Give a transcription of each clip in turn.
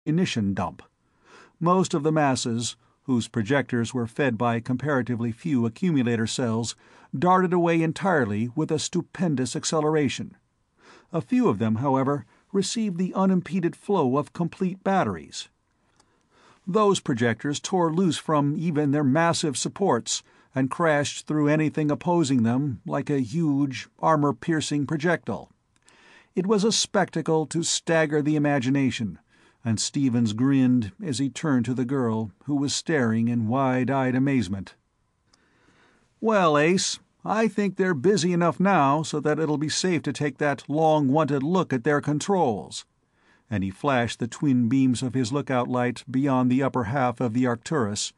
munition dump. Most of the masses, whose projectors were fed by comparatively few accumulator cells, darted away entirely with a stupendous acceleration. A few of them, however, received the unimpeded flow of complete batteries. Those projectors tore loose from even their massive supports and crashed through anything opposing them like a huge, armor-piercing projectile. It was a spectacle to stagger the imagination, and Stevens grinned as he turned to the girl, who was staring in wide-eyed amazement. "Well, Ace, I think they're busy enough now so that it'll be safe to take that long-wanted look at their controls." And he flashed the twin beams of his lookout light beyond the upper half of the Arcturus,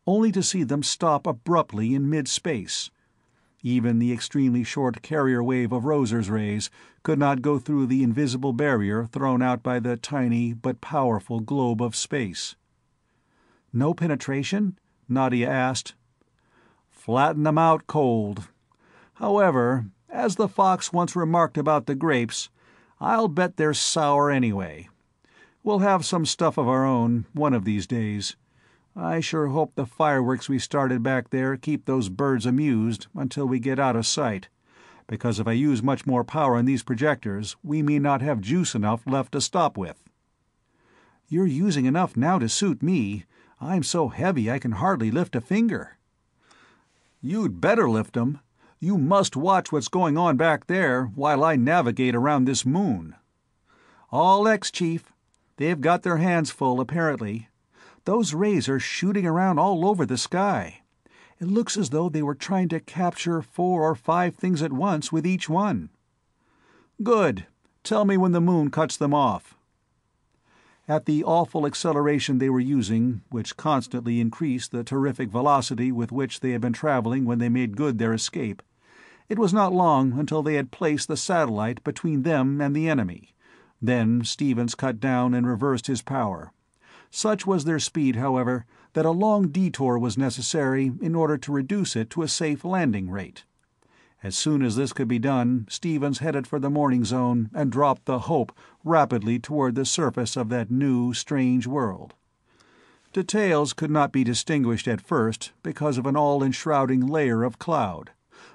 only to see them stop abruptly in mid-space. Even the extremely short carrier wave of Roser's rays could not go through the invisible barrier thrown out by the tiny but powerful globe of space. "No penetration?" Nadia asked. "Flatten them out cold. However, as the fox once remarked about the grapes, I'll bet they're sour anyway. We'll have some stuff of our own, one of these days. I sure hope the fireworks we started back there keep those birds amused until we get out of sight, because if I use much more power on these projectors, we may not have juice enough left to stop with." "You're using enough now to suit me. I'm so heavy I can hardly lift a finger." "You'd better lift 'em. You must watch what's going on back there while I navigate around this moon." "All X, Chief. They've got their hands full, apparently. Those rays are shooting around all over the sky. It looks as though they were trying to capture 4 or 5 things at once with each one." "Good. Tell me when the moon cuts them off." At the awful acceleration they were using, which constantly increased the terrific velocity with which they had been traveling when they made good their escape, it was not long until they had placed the satellite between them and the enemy. Then Stevens cut down and reversed his power. Such was their speed, however, that a long detour was necessary in order to reduce it to a safe landing rate. As soon as this could be done, Stevens headed for the morning zone and dropped the Hope rapidly toward the surface of that new, strange world. Details could not be distinguished at first because of an all-enshrouding layer of cloud,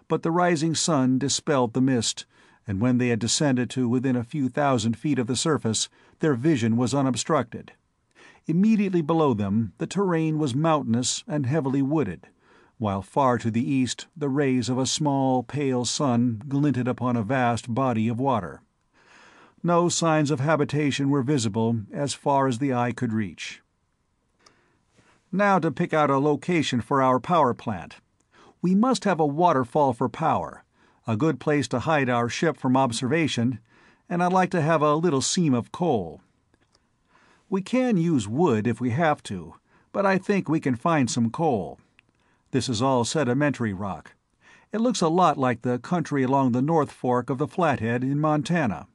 but the rising sun dispelled the mist, and when they had descended to within a few thousand feet of the surface, their vision was unobstructed. Immediately below them, the terrain was mountainous and heavily wooded, while far to the east the rays of a small, pale sun glinted upon a vast body of water. No signs of habitation were visible as far as the eye could reach. "Now to pick out a location for our power plant. We must have a waterfall for power, a good place to hide our ship from observation, and I'd like to have a little seam of coal. We can use wood if we have to, but I think we can find some coal. This is all sedimentary rock. It looks a lot like the country along the North Fork of the Flathead in Montana.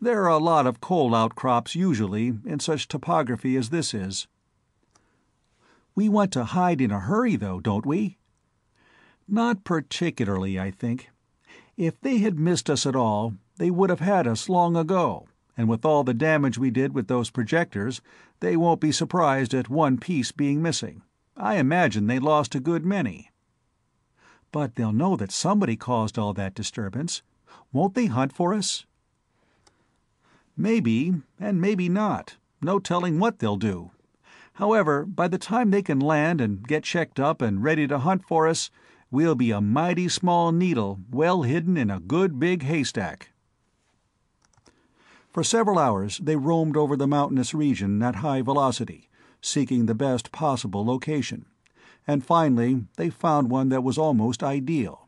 There are a lot of coal outcrops usually in such topography as this is." "We want to hide in a hurry, though, don't we?" "Not particularly, I think. If they had missed us at all, they would have had us long ago. And with all the damage we did with those projectors, they won't be surprised at one piece being missing. I imagine they lost a good many." "But they'll know that somebody caused all that disturbance. Won't they hunt for us?" "Maybe, and maybe not. No telling what they'll do. However, by the time they can land and get checked up and ready to hunt for us, we'll be a mighty small needle well hidden in a good big haystack." For several hours they roamed over the mountainous region at high velocity, seeking the best possible location, and finally they found one that was almost ideal,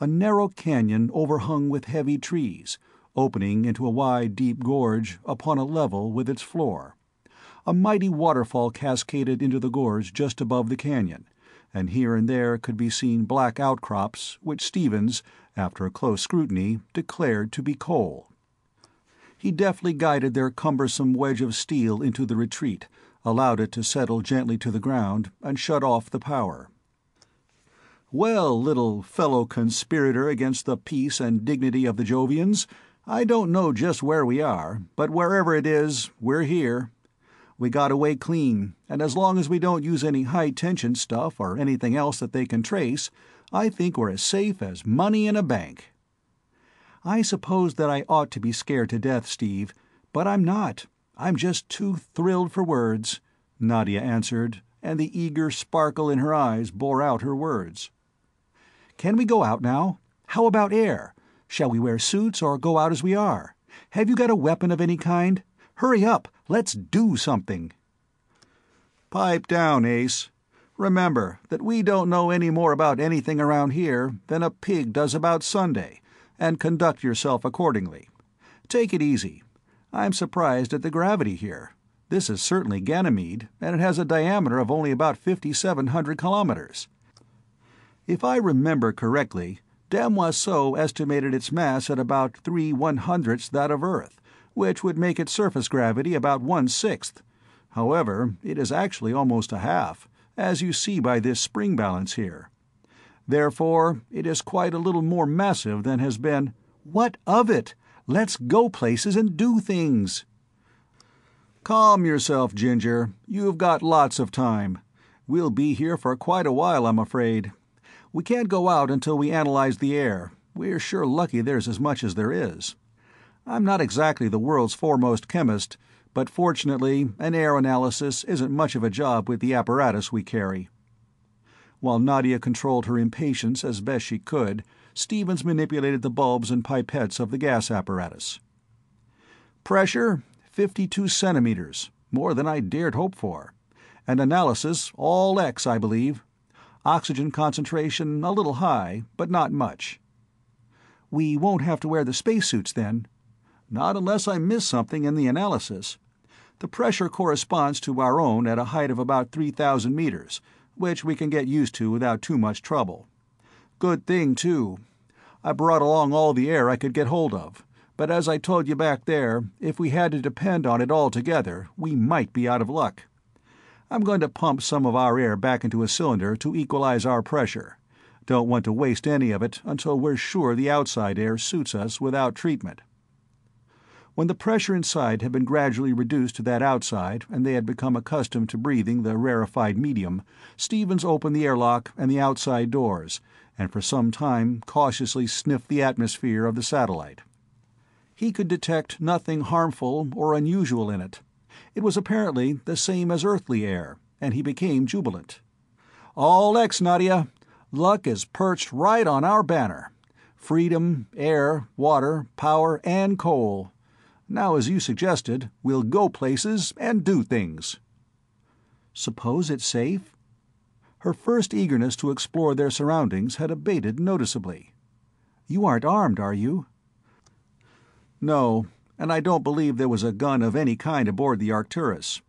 a narrow canyon overhung with heavy trees, opening into a wide, deep gorge upon a level with its floor. A mighty waterfall cascaded into the gorge just above the canyon, and here and there could be seen black outcrops which Stevens, after a close scrutiny, declared to be coal. He deftly guided their cumbersome wedge of steel into the retreat, allowed it to settle gently to the ground, and shut off the power. "Well, little fellow conspirator against the peace and dignity of the Jovians, I don't know just where we are, but wherever it is, we're here. We got away clean, and as long as we don't use any high-tension stuff or anything else that they can trace, I think we're as safe as money in a bank." "I suppose that I ought to be scared to death, Steve, but I'm not. I'm just too thrilled for words," Nadia answered, and the eager sparkle in her eyes bore out her words. "Can we go out now? How about air? Shall we wear suits or go out as we are? Have you got a weapon of any kind? Hurry up, let's do something." "Pipe down, Ace. Remember that we don't know any more about anything around here than a pig does about Sunday, and conduct yourself accordingly. Take it easy. I'm surprised at the gravity here. This is certainly Ganymede, and it has a diameter of only about 5,700 kilometers. If I remember correctly, Demoisseau estimated its mass at about 3/100ths that of Earth, which would make its surface gravity about 1/6. However, it is actually almost a half, as you see by this spring balance here. Therefore, it is quite a little more massive than has been—" "What of it? Let's go places and do things." "Calm yourself, Ginger. You've got lots of time. We'll be here for quite a while, I'm afraid. We can't go out until we analyze the air. We're sure lucky there's as much as there is. I'm not exactly the world's foremost chemist, but fortunately an air analysis isn't much of a job with the apparatus we carry." While Nadia controlled her impatience as best she could, Stevens manipulated the bulbs and pipettes of the gas apparatus. "Pressure, 52 centimeters, more than I dared hope for. And analysis, all X, I believe. Oxygen concentration a little high, but not much." "We won't have to wear the spacesuits, then?" "Not unless I miss something in the analysis. The pressure corresponds to our own at a height of about 3,000 meters, which we can get used to without too much trouble. Good thing, too. I brought along all the air I could get hold of, but as I told you back there, if we had to depend on it altogether, we might be out of luck. I'm going to pump some of our air back into a cylinder to equalize our pressure. Don't want to waste any of it until we're sure the outside air suits us without treatment." When the pressure inside had been gradually reduced to that outside and they had become accustomed to breathing the rarefied medium, Stevens opened the airlock and the outside doors, and for some time cautiously sniffed the atmosphere of the satellite. He could detect nothing harmful or unusual in it. It was apparently the same as earthly air, and he became jubilant. "All X, Nadia. Luck is perched right on our banner. Freedom, air, water, power, and coal. Now, as you suggested, we'll go places and do things." "Suppose it's safe?" Her first eagerness to explore their surroundings had abated noticeably. "You aren't armed, are you?" "No, and I don't believe there was a gun of any kind aboard the Arcturus.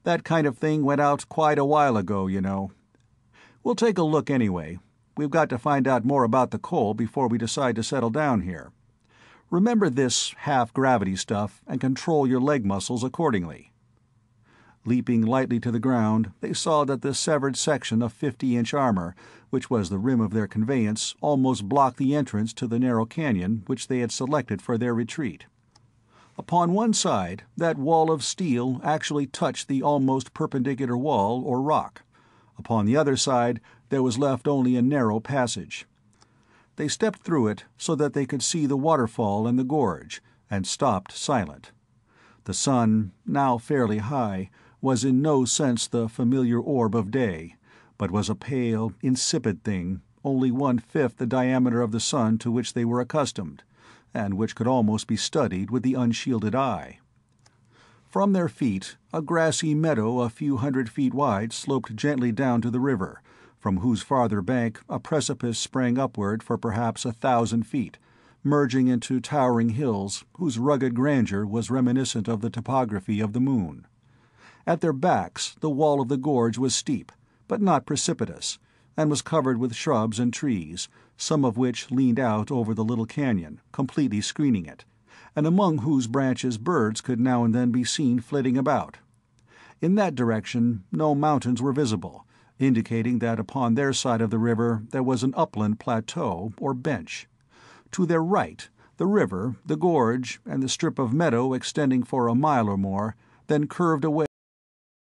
That kind of thing went out quite a while ago, you know. We'll take a look anyway. We've got to find out more about the coal before we decide to settle down here. Remember this half-gravity stuff and control your leg muscles accordingly." Leaping lightly to the ground, they saw that the severed section of 50-inch armor, which was the rim of their conveyance, almost blocked the entrance to the narrow canyon which they had selected for their retreat. Upon one side, that wall of steel actually touched the almost perpendicular wall or rock. Upon the other side, there was left only a narrow passage. They stepped through it so that they could see the waterfall and the gorge, and stopped silent. The sun, now fairly high, was in no sense the familiar orb of day, but was a pale, insipid thing, only 1/5 the diameter of the sun to which they were accustomed, and which could almost be studied with the unshielded eye. From their feet, a grassy meadow a few hundred feet wide sloped gently down to the river, from whose farther bank a precipice sprang upward for perhaps 1,000 feet, merging into towering hills whose rugged grandeur was reminiscent of the topography of the moon. At their backs the wall of the gorge was steep, but not precipitous, and was covered with shrubs and trees, some of which leaned out over the little canyon, completely screening it, and among whose branches birds could now and then be seen flitting about. In that direction no mountains were visible, indicating that upon their side of the river there was an upland plateau or bench. To their right, the river, the gorge, and the strip of meadow extending for a mile or more, then curved away